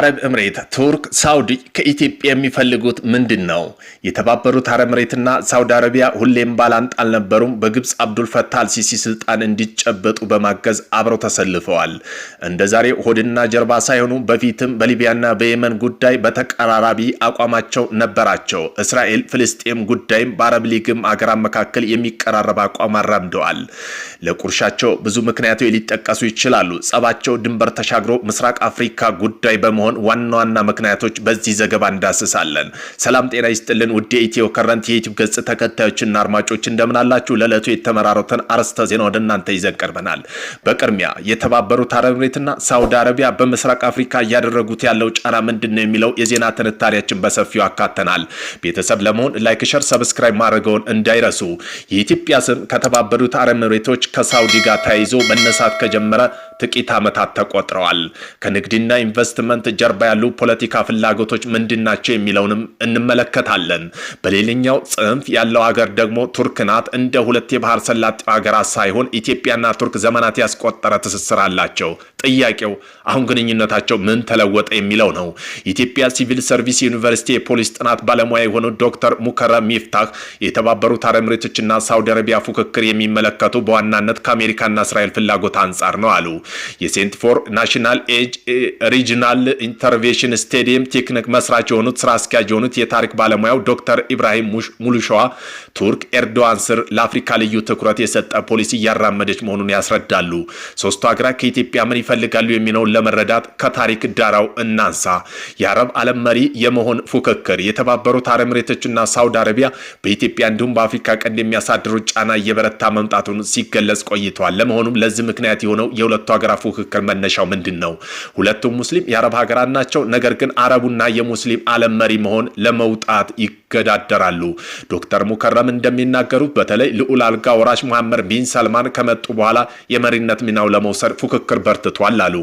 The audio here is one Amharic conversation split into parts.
አረብ ኤምሬት፣ ቱርክ፣ ሳውዲ ከኢትዮጵያ የሚፈልጉት ምንድነው? የተባበሩት አረብ ኤምሬትና ሳውዲ አረቢያ ሁሌም ባላንጣ አልነበሩም። በግብጽ አብዱል ፈታህ አልሲሲ ስልጣን እንዲጨበጡ በማገዝ አብረው ተሰልፈዋል። እንደዛሬ ሆድና ጀርባ ሳይሆኑ በፊትም በሊቢያና በየመን ጉዳይ በተቀራራቢ አቋማቸው ነበራቸው። እስራኤል ፍልስጤም ጉዳይም በአረብ ሊግም አገራት መካከል የሚቀራረብ አቋም አራምደዋል። ለቁርሻቸው ብዙ ምክንያቶች ሊጠቀሱ ይችላሉ። ጸባቸው ድንበር ተሻግሮ ምስራቅ አፍሪካ ጉዳይ በመሆን ዋና ምክንያቶች በዚህ ዘገባ እንዳስሳለን። ሰላም ጤና ይስጥልን ውድ የኢትዮ ከረንት የዩቲዩብ ገጽ ተከታዮችና አድማጮች እንደምን አላችሁ? ለዕለቱ የተመራሩትን አርዕስተ ዜና ወደ እናንተ ይዘን ቀርበናል። በቅድሚያ የተባበሩት አረብ ኤምሬትና ሳውዲ አረቢያ በምስራቅ አፍሪካ እያደረጉት ያለው ጫና ምንድነው የሚለው የዜና ትንታኔያችን በሰፊው አካተናል። ቤተሰብ ለመሆን ላይክ፣ ሸር፣ ሰብስክራይብ ማድረገውን እንዳይረሱ። የኢትዮጵያ ስም ከተባበሩት አረብ ኤምሬቶች ከሳውዲ ጋር ተያይዞ መነሳት ከጀመረ ጥቂት ዓመታት ተቆጥረዋል። ከንግድና ኢንቨስትመንት ጀርባ ያሉ ፖለቲካ ፍላጎቶች ምንድናቸው የሚለውንም እንመለከታለን። በሌላኛው ጽንፍ ያለው ሀገር ደግሞ ቱርክ ናት። እንደ ሁለት የባህር ሰላጤው ሀገራት ሳይሆን ኢትዮጵያና ቱርክ ዘመናት ያስቆጠረ ትስስር አላቸው። ጥያቄው አሁን ግንኙነታቸው ምን ተለወጠ የሚለው ነው። ኢትዮጵያ ሲቪል ሰርቪስ ዩኒቨርሲቲ የፖሊስ ጥናት ባለሙያ የሆኑ ዶክተር ሙከረም ሚፍታህ የተባበሩት አረብ ኤምሬቶችና ሳውዲ አረቢያ ፉክክር የሚመለከቱ በዋናነት ከአሜሪካና እስራኤል ፍላጎት አንጻር ነው አሉ። የሴንት ፎር ናሽናል ኤጅ ሪጂናል ኢንተርቬንሽን ስቴዲየም ቴክኒክ መስራች የሆኑት ስራ አስኪያጅ የሆኑት የታሪክ ባለሙያው ዶክተር ኢብራሂም ሙሉሸዋ ቱርክ ኤርዶዋን ስር ለአፍሪካ ልዩ ትኩረት የሰጠ ፖሊሲ እያራመደች መሆኑን ያስረዳሉ። ሶስቱ ሀገራት ከኢትዮጵያ ምን ይፈልጋሉ የሚለውን ለመረዳት ከታሪክ ዳራው እናንሳ። የአረብ ዓለም መሪ የመሆን ፉክክር የተባበሩት አረብ ኤምሬቶችና ሳውዲ አረቢያ በኢትዮጵያ እንዲሁም በአፍሪካ ቀንድ የሚያሳድሩት ጫና እየበረታ መምጣቱን ሲገለጽ ቆይቷል። ለመሆኑም ለዚህ ምክንያት የሆነው የሁለቱ ሀገራት ፉክክር መነሻው ምንድን ነው? ሁለቱም ሙስሊም የአረብ ሀገራት ናቸው። ነገር ግን አረቡና የሙስሊም ዓለም መሪ መሆን ለመውጣት ይገዳደራሉ። ዶክተር ሙከረም እንደሚናገሩት በተለይ ልዑል አልጋ ወራሽ መሐመድ ቢን ሰልማን ከመጡ በኋላ የመሪነት ሚናው ለመውሰድ ፉክክር በርትቷል አሉ።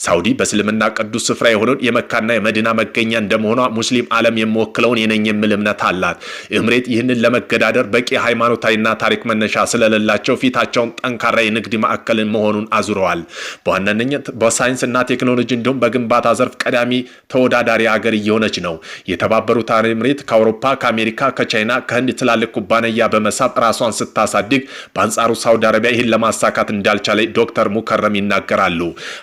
ሳውዲ በእስልምና ቅዱስ ስፍራ የሆነውን የመካና የመዲና መገኛ እንደመሆኗ ሙስሊም ዓለም የሚወክለውን የነኝ የሚል እምነት አላት። ኤምሬት ይህንን ለመገዳደር በቂ ሃይማኖታዊና ታሪክ መነሻ ስለሌላቸው ፊታቸውን ጠንካራ የንግድ ማዕከል መሆኑን አዙረዋል። በዋናነት በሳይንስና ቴክኖሎጂ እንዲሁም በግንባታ ዘርፍ ቀዳሚ ተወዳዳሪ ሀገር እየሆነች ነው። የተባበሩት አረብ ኤምሬት ከአውሮፓ፣ ከአሜሪካ፣ ከቻይና፣ ከህንድ ትላልቅ ኩባንያ በመሳብ ራሷን ስታሳድግ፣ በአንጻሩ ሳውዲ አረቢያ ይህን ለማሳካት እንዳልቻለ ዶክተር ሙከረም ይናገራሉ።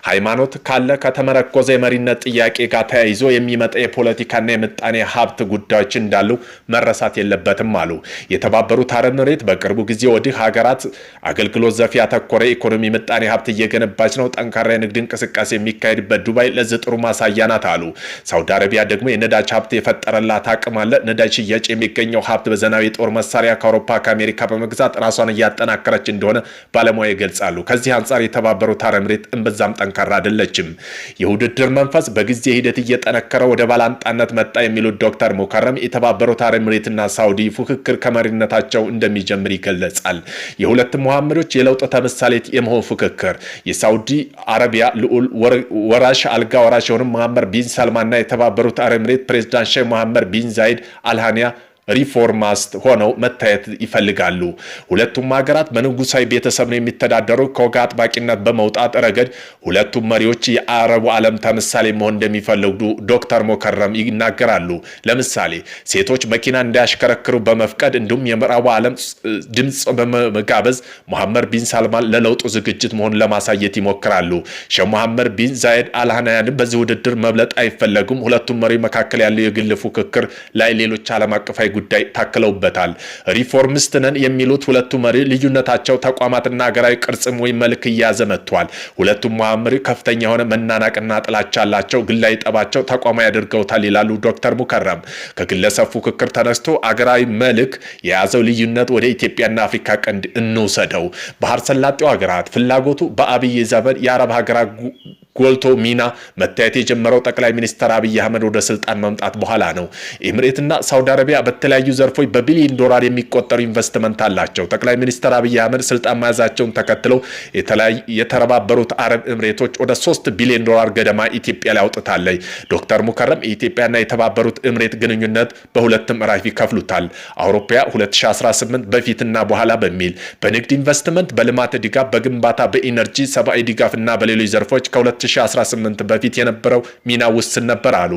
ሃይማኖት ካለ ከተመረኮዘ የመሪነት ጥያቄ ጋር ተያይዞ የሚመጣ የፖለቲካና የምጣኔ ሀብት ጉዳዮች እንዳሉ መረሳት የለበትም አሉ። የተባበሩት አረብ ኤምሬት በቅርቡ ጊዜ ወዲህ ሀገራት አገልግሎት ዘርፍ ያተኮረ ኢኮኖሚ ምጣኔ ሀብት እየገነባች ነው። ጠንካራ የንግድ እንቅስቃሴ የሚካሄድበት ዱባይ ለዚህ ጥሩ ማሳያ ናት አሉ። ሳውዲ አረቢያ ደግሞ የነዳጅ ሀብት የፈጠረላት አቅም አለ። ነዳጅ ሽያጭ የሚገኘው ሀብት በዘመናዊ ጦር መሳሪያ ከአውሮፓ ከአሜሪካ በመግዛት ራሷን እያጠናከረች እንደሆነ ባለሙያ ይገልጻሉ። ከዚህ አንጻር የተባበሩት አረብ ኤምሬት እምብዛም ጠንካራ አይደለችም። የውድድር መንፈስ በጊዜ ሂደት እየጠነከረ ወደ ባላንጣነት መጣ የሚሉት ዶክተር ሙከረም የተባበሩት አረብ ኤምሬትና ሳውዲ ፉክክር ከመሪነታቸው እንደሚጀምር ይገለጻል። የሁለቱም መሐመዶች የለውጥ ተምሳሌት የመሆን ፉክክር የሳውዲ አረቢያ ልዑል ወራሽ አልጋ ወራሽ የሆኑ መሐመድ ቢን ሰልማንና የተባበሩት አረብ ኤምሬት ፕሬዝዳንት ሼህ መሐመድ ቢን ዛይድ አልሃኒያ ሪፎርማስት ሆነው መታየት ይፈልጋሉ። ሁለቱም ሀገራት በንጉሳዊ ቤተሰብ ነው የሚተዳደሩ። ከወግ አጥባቂነት በመውጣት ረገድ ሁለቱም መሪዎች የአረቡ ዓለም ተምሳሌ መሆን እንደሚፈልጉ ዶክተር ሙከረም ይናገራሉ። ለምሳሌ ሴቶች መኪና እንዳያሽከረክሩ በመፍቀድ እንዲሁም የምዕራቡ ዓለም ድምፅ በመጋበዝ መሐመድ ቢን ሰልማን ለለውጡ ዝግጅት መሆኑን ለማሳየት ይሞክራሉ። ሼህ መሐመድ ቢን ዛይድ አልሃናያን በዚህ ውድድር መብለጥ አይፈለጉም። ሁለቱም መሪ መካከል ያለው የግል ፉክክር ላይ ሌሎች ዓለም አቀፋዊ ጉዳይ ታክለውበታል። ሪፎርሚስት ነን የሚሉት ሁለቱ መሪ ልዩነታቸው ተቋማትና ሀገራዊ ቅርጽም ወይ መልክ እያዘ መጥቷል። ሁለቱም መሐመድ ከፍተኛ የሆነ መናናቅና ጥላቻ አላቸው። ግላዊ ጠባቸው ተቋማዊ ያደርገውታል ይላሉ ዶክተር ሙከረም። ከግለሰብ ፉክክር ተነስቶ አገራዊ መልክ የያዘው ልዩነት ወደ ኢትዮጵያና አፍሪካ ቀንድ እንውሰደው። ባህር ሰላጤው ሀገራት ፍላጎቱ በአብይ ዘመን የአረብ ሀገራት ጎልቶ ሚና መታየት የጀመረው ጠቅላይ ሚኒስትር አብይ አህመድ ወደ ስልጣን መምጣት በኋላ ነው። ኤምሬትና ሳውዲ አረቢያ በተለያዩ ዘርፎች በቢሊዮን ዶላር የሚቆጠሩ ኢንቨስትመንት አላቸው። ጠቅላይ ሚኒስትር አብይ አህመድ ስልጣን መያዛቸውን ተከትለው የተባበሩት አረብ ኤምሬቶች ወደ 3 ቢሊዮን ዶላር ገደማ ኢትዮጵያ ላይ አውጥታለች። ዶክተር ሙከረም የኢትዮጵያና የተባበሩት ኤምሬት ግንኙነት በሁለት ምዕራፍ ይከፍሉታል። አውሮፓ 2018 በፊትና በኋላ በሚል በንግድ ኢንቨስትመንት፣ በልማት ድጋፍ፣ በግንባታ፣ በኢነርጂ፣ ሰብአዊ ድጋፍና በሌሎች ዘርፎች ከ ከ2018 በፊት የነበረው ሚና ውስን ነበር አሉ።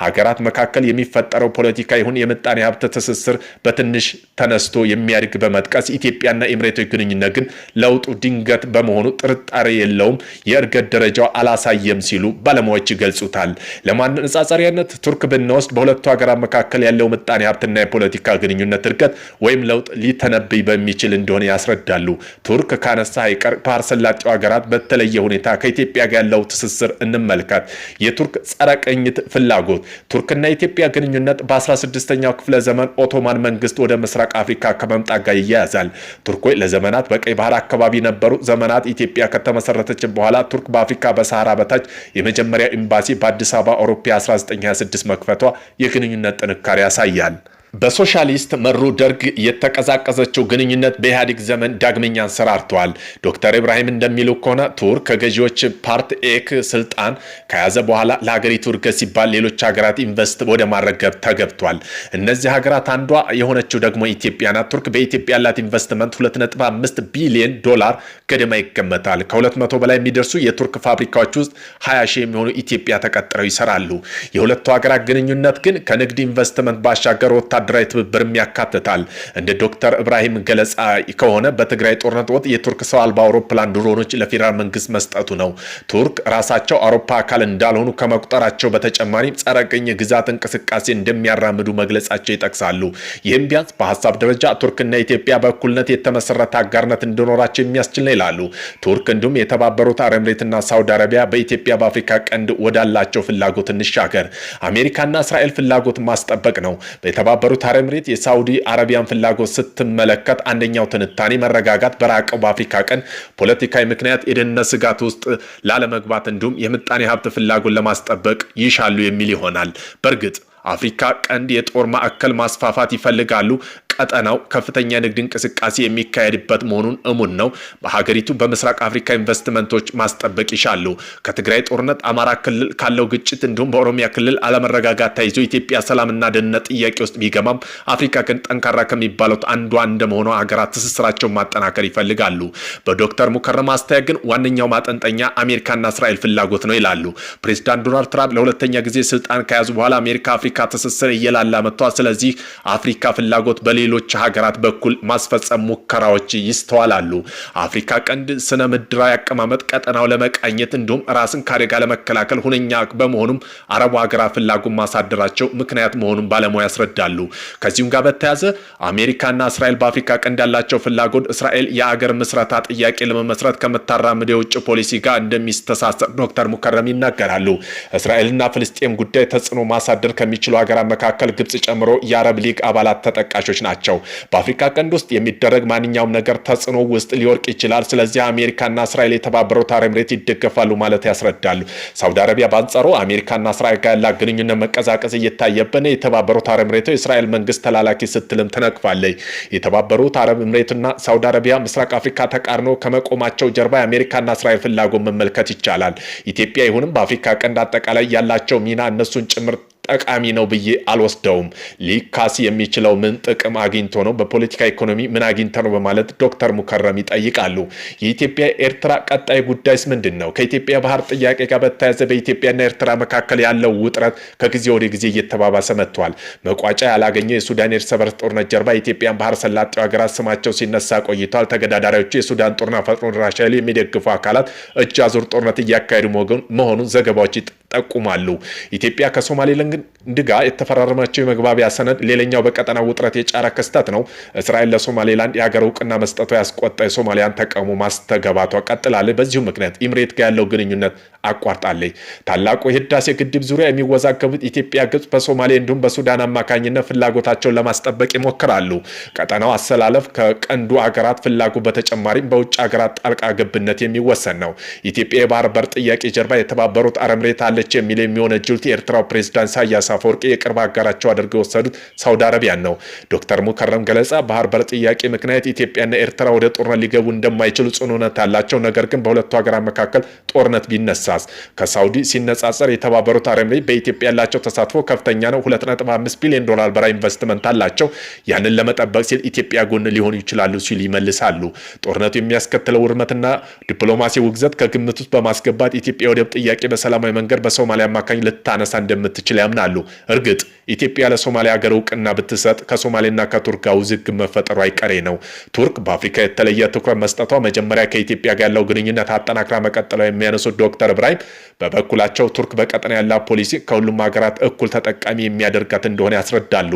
ሀገራት መካከል የሚፈጠረው ፖለቲካ ይሁን የምጣኔ ሀብት ትስስር በትንሽ ተነስቶ የሚያድግ በመጥቀስ ኢትዮጵያና ኤምሬቶች ግንኙነት ግን ለውጡ ድንገት በመሆኑ ጥርጣሬ የለውም፣ የእድገት ደረጃው አላሳየም ሲሉ ባለሙያዎች ይገልጹታል። ለማነጻጸሪያነት ቱርክ ብንወስድ በሁለቱ ሀገራት መካከል ያለው ምጣኔ ሀብትና የፖለቲካ ግንኙነት እድገት ወይም ለውጥ ሊተነብይ በሚችል እንደሆነ ያስረዳሉ። ቱርክ ካነሳ አይቀር ባህረ ሰላጤው ሀገራት በተለየ ሁኔታ ከኢትዮጵያ ጋር ያለው ትስስር እንመልከት። የቱርክ ጸረ ቅኝት ፍላጎት። ቱርክና የኢትዮጵያ ግንኙነት በ16ኛው ክፍለ ዘመን ኦቶማን መንግስት ወደ ምስራቅ አፍሪካ ከመምጣት ጋር ይያያዛል። ቱርኮች ለዘመናት በቀይ ባህር አካባቢ ነበሩ። ዘመናት ኢትዮጵያ ከተመሰረተች በኋላ ቱርክ በአፍሪካ በሰሃራ በታች የመጀመሪያ ኤምባሲ በአዲስ አበባ አውሮፓ 1926 መክፈቷ የግንኙነት ጥንካሬ ያሳያል። በሶሻሊስት መሩ ደርግ የተቀዛቀዘችው ግንኙነት በኢህአዴግ ዘመን ዳግመኛ አንሰራርተዋል። ዶክተር ኢብራሂም እንደሚሉ ከሆነ ቱርክ ከገዢዎች ፓርት ኤክ ስልጣን ከያዘ በኋላ ለሀገሪቱ እድገት ሲባል ሌሎች ሀገራት ኢንቨስት ወደ ማድረግ ተገብቷል። እነዚህ ሀገራት አንዷ የሆነችው ደግሞ ኢትዮጵያ ናት። ቱርክ በኢትዮጵያ ያላት ኢንቨስትመንት 2.5 ቢሊዮን ዶላር ገደማ ይገመታል። ከ200 በላይ የሚደርሱ የቱርክ ፋብሪካዎች ውስጥ 20 ሺህ የሚሆኑ ኢትዮጵያ ተቀጥረው ይሰራሉ። የሁለቱ ሀገራት ግንኙነት ግን ከንግድ ኢንቨስትመንት ባሻገር ወታደራዊ ትብብርም ያካትታል። እንደ ዶክተር ኢብራሂም ገለጻ ከሆነ በትግራይ ጦርነት ወቅት የቱርክ ሰው አልባ አውሮፕላን ድሮኖች ለፌዴራል መንግስት መስጠቱ ነው። ቱርክ ራሳቸው አውሮፓ አካል እንዳልሆኑ ከመቁጠራቸው በተጨማሪ ጸረ ቅኝ ግዛት እንቅስቃሴ እንደሚያራምዱ መግለጻቸው ይጠቅሳሉ። ይህም ቢያንስ በሀሳብ ደረጃ ቱርክና ኢትዮጵያ በእኩልነት የተመሰረተ አጋርነት እንዲኖራቸው የሚያስችል ነው ይላሉ። ቱርክ እንዲሁም የተባበሩት አረብ ኤምሬትና ሳውዲ አረቢያ በኢትዮጵያ በአፍሪካ ቀንድ ወዳላቸው ፍላጎት እንሻገር። አሜሪካና እስራኤል ፍላጎት ማስጠበቅ ነው። የተባበሩት አረብ ኤምሬት የሳውዲ አረቢያን ፍላጎት ስትመለከት አንደኛው ትንታኔ መረጋጋት በራቀው በአፍሪካ ቀንድ ፖለቲካዊ ምክንያት የደህንነት ስጋት ውስጥ ላለመግባት እንዲሁም የምጣኔ ሀብት ፍላጎት ለማስጠበቅ ይሻሉ የሚል ይሆናል። በእርግጥ አፍሪካ ቀንድ የጦር ማዕከል ማስፋፋት ይፈልጋሉ። ቀጠናው ከፍተኛ ንግድ እንቅስቃሴ የሚካሄድበት መሆኑን እሙን ነው። በሀገሪቱ በምስራቅ አፍሪካ ኢንቨስትመንቶች ማስጠበቅ ይሻሉ። ከትግራይ ጦርነት፣ አማራ ክልል ካለው ግጭት እንዲሁም በኦሮሚያ ክልል አለመረጋጋት ተይዞ ኢትዮጵያ ሰላምና ደህንነት ጥያቄ ውስጥ ቢገባም አፍሪካ ግን ጠንካራ ከሚባሉት አንዷ እንደመሆኗ ሀገራት ትስስራቸውን ማጠናከር ይፈልጋሉ። በዶክተር ሙከረም አስተያየት ግን ዋነኛው ማጠንጠኛ አሜሪካና እስራኤል ፍላጎት ነው ይላሉ። ፕሬዚዳንት ዶናልድ ትራምፕ ለሁለተኛ ጊዜ ስልጣን ከያዙ በኋላ አሜሪካ አፍሪካ ትስስር እየላላ መጥቷል። ስለዚህ አፍሪካ ፍላጎት ሌሎች ሀገራት በኩል ማስፈጸም ሙከራዎች ይስተዋላሉ። አፍሪካ ቀንድ ስነ ምድራዊ አቀማመጥ ቀጠናው ለመቃኘት እንዲሁም ራስን ከአደጋ ለመከላከል ሁነኛ በመሆኑም አረቡ ሀገራት ፍላጎት ማሳደራቸው ምክንያት መሆኑን ባለሙያ ያስረዳሉ። ከዚሁም ጋር በተያያዘ አሜሪካና እስራኤል በአፍሪካ ቀንድ ያላቸው ፍላጎት እስራኤል የአገር ምስረታ ጥያቄ ለመመስረት ከምታራምድ የውጭ ፖሊሲ ጋር እንደሚስተሳሰር ዶክተር ሙከረም ይናገራሉ። እስራኤልና ፍልስጤም ጉዳይ ተጽዕኖ ማሳደር ከሚችሉ ሀገራት መካከል ግብጽ ጨምሮ የአረብ ሊግ አባላት ተጠቃሾች ናቸው። በአፍሪካ ቀንድ ውስጥ የሚደረግ ማንኛውም ነገር ተጽዕኖ ውስጥ ሊወርቅ ይችላል። ስለዚህ አሜሪካና እስራኤል የተባበሩት አረብ ኤምሬት ይደገፋሉ ማለት ያስረዳሉ። ሳውዲ አረቢያ በአንጻሩ አሜሪካና እስራኤል ጋር ያላት ግንኙነት መቀዛቀዝ እየታየበት የተባበሩት አረብ ኤምሬት የእስራኤል መንግስት ተላላኪ ስትልም ተነቅፋለች። የተባበሩት አረብ ኤምሬትና ሳውዲ አረቢያ ምስራቅ አፍሪካ ተቃርኖ ከመቆማቸው ጀርባ የአሜሪካና እስራኤል ፍላጎት መመልከት ይቻላል። ኢትዮጵያ ይሁንም በአፍሪካ ቀንድ አጠቃላይ ያላቸው ሚና እነሱን ጭምር ጠቃሚ ነው ብዬ አልወስደውም። ሊካስ የሚችለው ምን ጥቅም አግኝቶ ነው? በፖለቲካ ኢኮኖሚ ምን አግኝቶ ነው? በማለት ዶክተር ሙከረም ይጠይቃሉ። የኢትዮጵያ ኤርትራ ቀጣይ ጉዳይስ ምንድን ነው? ከኢትዮጵያ ባህር ጥያቄ ጋር በተያያዘ በኢትዮጵያና ኤርትራ መካከል ያለው ውጥረት ከጊዜ ወደ ጊዜ እየተባባሰ መጥቷል። መቋጫ ያላገኘው የሱዳን የእርስ በርስ ጦርነት ጀርባ የኢትዮጵያን ባህር ሰላጤው ሀገራት ስማቸው ሲነሳ ቆይቷል። ተገዳዳሪዎቹ የሱዳን ጦርና ፈጥኖ ደራሽ ኃይል የሚደግፉ አካላት እጅ አዙር ጦርነት እያካሄዱ መሆኑን ዘገባዎች ጠቁማሉ። ኢትዮጵያ ከሶማሌላንድ ጋር የተፈራረመችው የመግባቢያ ሰነድ ሌላኛው በቀጠና ውጥረት የጫረ ክስተት ነው። እስራኤል ለሶማሌላንድ የሀገር እውቅና መስጠቷ ያስቆጣ የሶማሊያን ተቃውሞ ማስተጋባቷ ቀጥላለች። በዚሁ ምክንያት ኢምሬት ጋር ያለው ግንኙነት አቋርጣለች። ታላቁ የህዳሴ ግድብ ዙሪያ የሚወዛገቡት ኢትዮጵያ፣ ግብጽ በሶማሌ እንዲሁም በሱዳን አማካኝነት ፍላጎታቸውን ለማስጠበቅ ይሞክራሉ። ቀጠናው አሰላለፍ ከቀንዱ ሀገራት ፍላጎት በተጨማሪም በውጭ ሀገራት ጣልቃ ገብነት የሚወሰን ነው። ኢትዮጵያ የባህር በር ጥያቄ ጀርባ የተባበሩት አረብ ኤምሬት አለች የሚል የሚወነጅሉት የኤርትራው ፕሬዝዳንት ኢሳያስ አፈወርቂ የቅርብ አጋራቸው አድርገው የወሰዱት ሳውዲ አረቢያን ነው። ዶክተር ሙከረም ገለጻ ባህር በር ጥያቄ ምክንያት ኢትዮጵያና ኤርትራ ወደ ጦርነት ሊገቡ እንደማይችሉ ጽኑ እምነት አላቸው። ነገር ግን በሁለቱ ሀገራት መካከል ጦርነት ቢነሳስ ከሳውዲ ሲነጻጸር የተባበሩት አረብ ኤሚሬት በኢትዮጵያ ያላቸው ተሳትፎ ከፍተኛ ነው። 2.5 ቢሊዮን ዶላር በላይ ኢንቨስትመንት አላቸው። ያንን ለመጠበቅ ሲል ኢትዮጵያ ጎን ሊሆኑ ይችላሉ ሲል ይመልሳሉ። ጦርነቱ የሚያስከትለው ውድመትና ዲፕሎማሲ ውግዘት ከግምት ውስጥ በማስገባት ኢትዮጵያ ወደብ ጥያቄ በሰላማዊ መንገድ በሶማሊያ አማካኝ ልታነሳ እንደምትችል ያምናሉ። እርግጥ ኢትዮጵያ ለሶማሊያ ሀገር እውቅና ብትሰጥ ከሶማሌና ከቱርክ ጋር ውዝግብ መፈጠሩ አይቀሬ ነው። ቱርክ በአፍሪካ የተለየ ትኩረት መስጠቷ መጀመሪያ ከኢትዮጵያ ጋር ያለው ግንኙነት አጠናክራ መቀጠሏ የሚያነሱት ዶክተር ኢብራሂም በበኩላቸው ቱርክ በቀጠና ያላት ፖሊሲ ከሁሉም ሀገራት እኩል ተጠቃሚ የሚያደርጋት እንደሆነ ያስረዳሉ።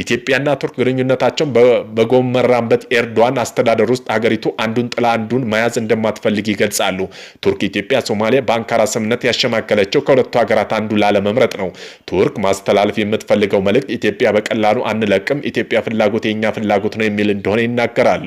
ኢትዮጵያና ቱርክ ግንኙነታቸውን በጎመራበት ኤርዶዋን አስተዳደር ውስጥ ሀገሪቱ አንዱን ጥላ አንዱን መያዝ እንደማትፈልግ ይገልጻሉ። ቱርክ ኢትዮጵያ ሶማሊያ በአንካራ ስምምነት ያሸማገለችው ከሁለቱ ሀገራት አንዱ ላለመምረጥ ነው። ቱርክ ማስተላለፍ የምትፈልገው መልእክት ኢትዮጵያ በቀላሉ አንለቅም፣ ኢትዮጵያ ፍላጎት የኛ ፍላጎት ነው የሚል እንደሆነ ይናገራሉ።